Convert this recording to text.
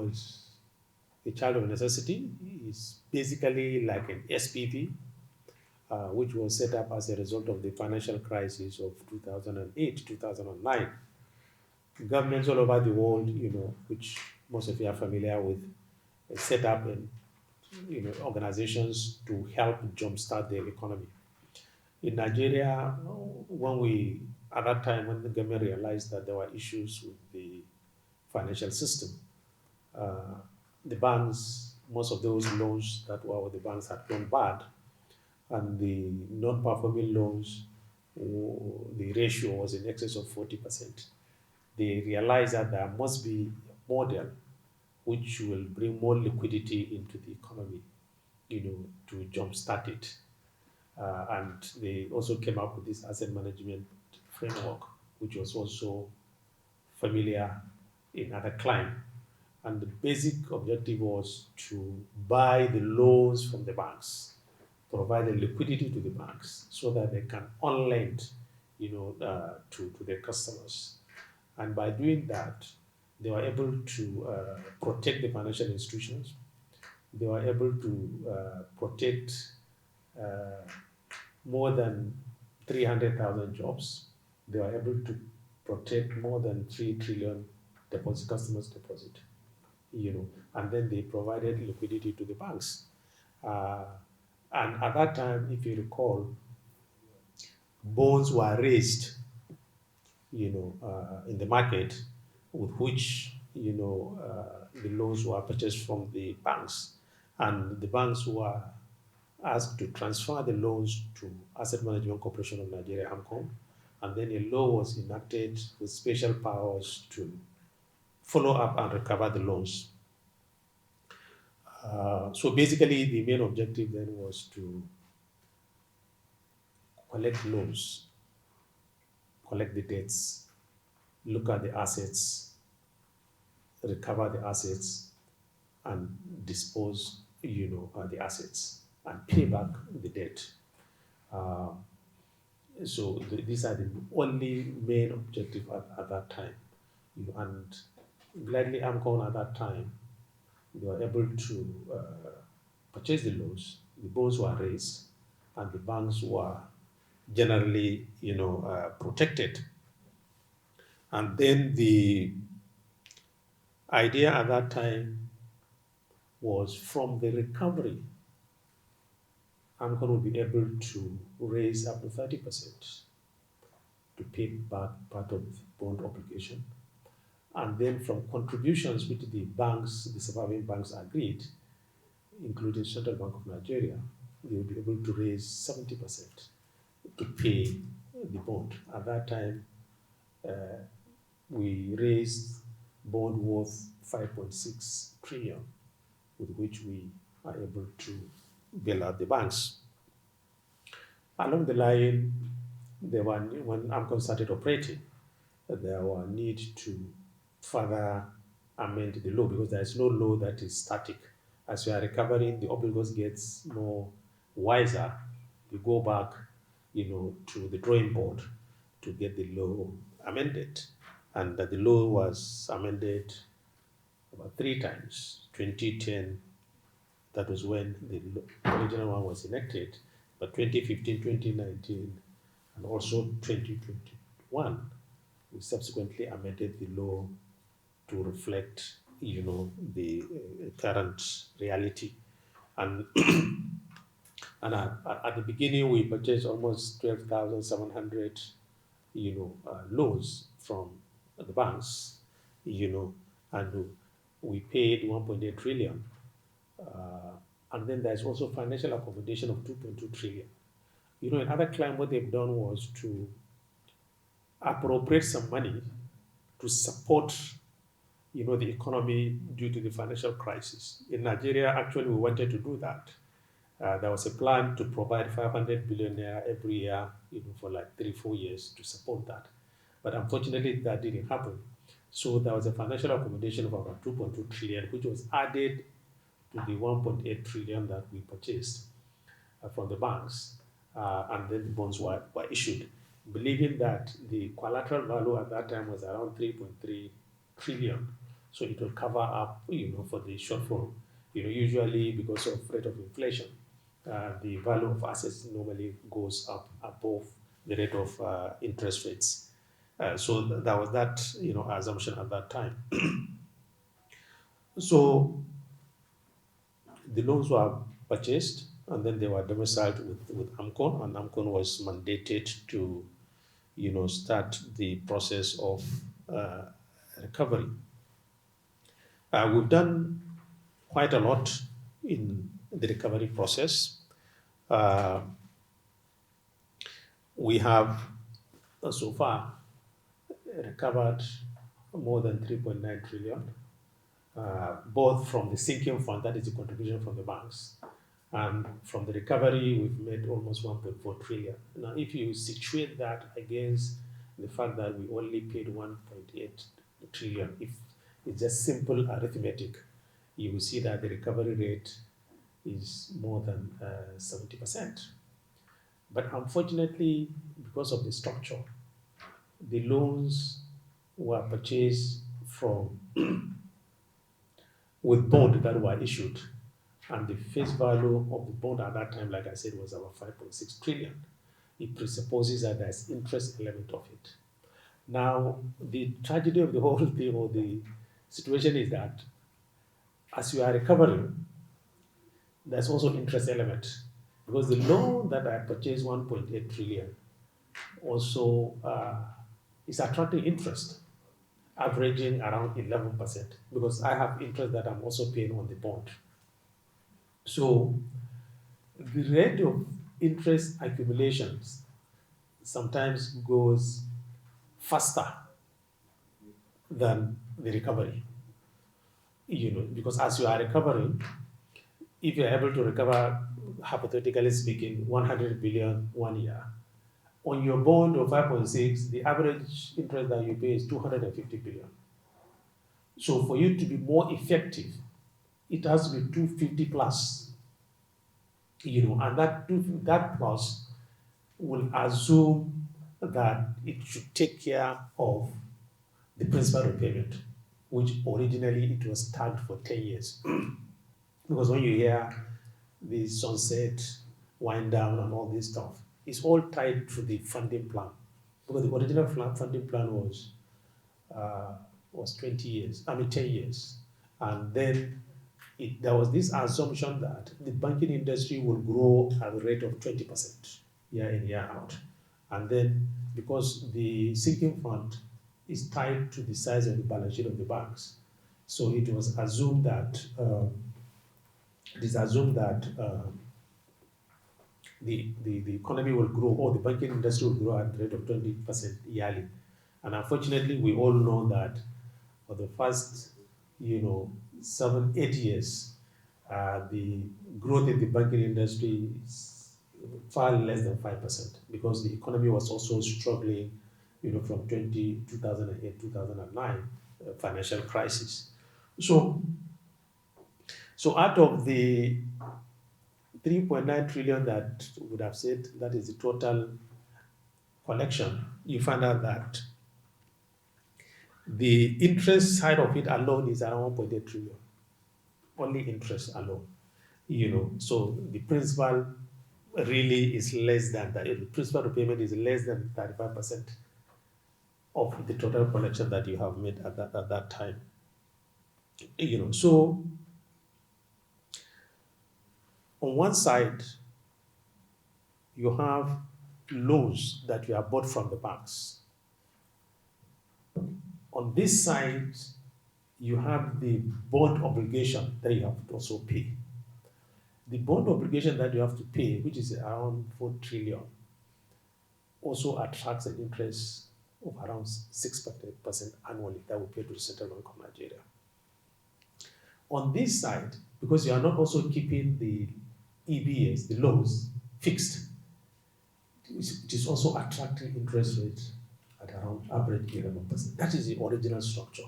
was a child of necessity. It's basically like an SPV, which was set up as a result of the financial crisis of 2008, 2009. Governments all over the world, which most of you are familiar with, set up and organizations to help jumpstart the economy. In Nigeria, when we at that time when the government realized that there were issues with the financial system, uh, the banks, most of those loans that were with the banks had gone bad, and the non-performing loans, the ratio was in excess of 40%. They realized that there must be a model which will bring more liquidity into the economy, to jumpstart it. And they also came up with this asset management framework, which was also familiar in other climes. And the basic objective was to buy the loans from the banks, provide the liquidity to the banks so that they can on-lend, to their customers. And by doing that, they were able to protect the financial institutions. They were able to protect uh, more than 300,000 jobs. They were able to protect more than 3 trillion deposit customers deposit, and then they provided liquidity to the banks. Uh, and at that time, if you recall, bonds were raised, in the market, with which, the loans were purchased from the banks, and the banks were asked to transfer the loans to Asset Management Corporation of Nigeria, Amcon, and then a law was enacted with special powers to follow up and recover the loans. So basically, the main objective then was to collect loans, collect the debts, look at the assets, recover the assets, and dispose, the assets and pay back the debt. Uh, so these are the only main objective at that time. And gladly, Amcon at that time, they were able to purchase the loans. The bonds were raised, and the banks were generally, protected. And then the idea at that time was from the recovery, Amcon will be able to raise up to 30% to pay back part of the bond obligation. And then from contributions which the banks, the surviving banks agreed, including Central Bank of Nigeria, they will be able to raise 70% to pay the bond. At that time, uh, we raised bond worth 5.6 trillion, with which we are able to bail out the banks. Along the line, when Amcon started operating, there were need to further amend the law because there is no law that is static. As we are recovering, the obligors gets more wiser. We go back, to the drawing board to get the law amended, and that the law was amended about 3 times. 2010, that was when the original one was enacted, but 2015, 2019, and also 2021, we subsequently amended the law to reflect, the current reality. And at the beginning, we purchased almost 12,700, loans from the banks, and we paid 1.8 trillion. And then there's also financial accommodation of 2.2 trillion. Another client, what they've done was to appropriate some money to support, the economy due to the financial crisis. In Nigeria, actually, we wanted to do that. There was a plan to provide 500 billion naira every year, for like 3, 4 years to support that. But unfortunately, that didn't happen. So there was a financial accommodation of about 2.2 trillion, which was added to the 1.8 trillion that we purchased from the banks, and then the bonds were issued, believing that the collateral value at that time was around 3.3 trillion. So it will cover up, for the shortfall. Usually because of rate of inflation, the value of assets normally goes up above the rate of interest rates. So that was that, assumption at that time. So the loans were purchased and then they were domiciled with Amcon, and Amcon was mandated to, start the process of uh, recovery. We've done quite a lot in the recovery process. Uh, we have so far recovered more than 3.9 trillion, both from the sinking fund, that is the contribution from the banks, and from the recovery, we've made almost 1.4 trillion. Now, if you situate that against the fact that we only paid 1.8 trillion, if it's just simple arithmetic, you will see that the recovery rate is more than 70%. But unfortunately, because of the structure, the loans were purchased from with bond that were issued, and the face value of the bond at that time, like I said, was about 5.6 trillion. It presupposes that there's interest element of it. Now, the tragedy of the whole thing or the situation is that as you are recovering, there's also interest element because the loan that I purchased 1.8 trillion also is attracting interest, averaging around 11% because I have interest that I'm also paying on the bond. So the rate of interest accumulations sometimes goes faster than the recovery. Because as you are recovering, if you're able to recover, hypothetically speaking, 100 billion 1 year, on your bond of 5.6, the average interest that you pay is 250 billion. So for you to be more effective, it has to be 250 plus, and that plus will assume that it should take care of the principal repayment, which originally it was tagged for 10 years. Because when you hear the sunset, wind down, and all this stuff, it's all tied to the funding plan. Because the original funding plan was 20 years, 10 years. And then there was this assumption that the banking industry will grow at a rate of 20% year in, year out. And then because the sinking fund is tied to the size of the balance sheet of the banks, so it was assumed that the economy will grow, or the banking industry will grow at the rate of 20% yearly. And unfortunately, we all know that for the first, 7, 8 years, the growth in the banking industry is far less than 5% because the economy was also struggling, from 2008, 2009 financial crisis. So, so out of the 3.9 trillion that would have said that is the total collection, you find out that the interest side of it alone is around 1.8 trillion, only interest alone. So the principal really is less than that. The principal repayment is less than 35% of the total collection that you have made at that time. So on one side, you have loans that you have bought from the banks. On this side, you have the bond obligation that you have to also pay. The bond obligation that you have to pay, which is around 4 trillion, also attracts an interest of around 6% annually that will pay to the Central Bank of Nigeria. On this side, because you are not also keeping the EBS, the loans, fixed, it is also attracting interest rates at around average 11%. That is the original structure.